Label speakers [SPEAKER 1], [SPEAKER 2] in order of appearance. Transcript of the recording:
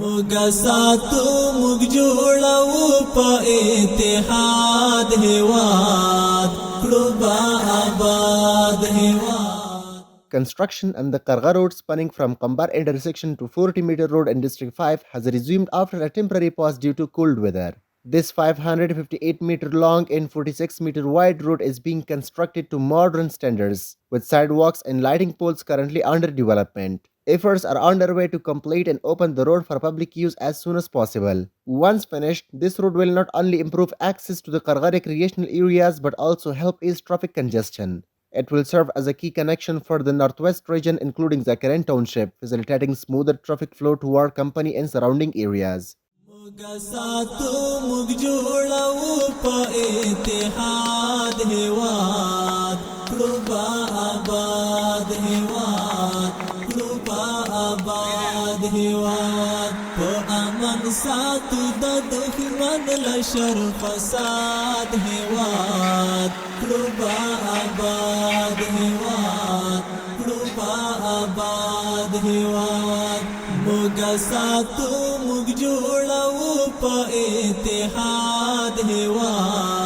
[SPEAKER 1] موږ ساتو موږ جوړو په اتحاد هیواد کړو با آباد هیواد.
[SPEAKER 2] Construction on the Karga road spanning from Qambar intersection to 40-meter road in District 5 has resumed after a temporary pause due to cold weather. This 558-meter long and 46-meter wide road is being constructed to modern standards, with sidewalks and lighting poles currently under development. Efforts are underway to complete and open the road for public use as soon as possible. Once finished, this road will not only improve access to the Karga recreational areas but also help ease traffic congestion. It will serve as a key connection for the northwest region including Zakaran township, facilitating smoother traffic flow toward Company and surrounding areas.
[SPEAKER 1] موږ ساتو موږ جوړو په اتحاد هیواد کړو با آباد هیواد کړو با آباد هیواد په امن ساتو د دښمن له شر فساد هیواد کړو با آباد هیواد کړو با آباد هیواد. موږ ساتو موږ جوړو په اتحاد هیواد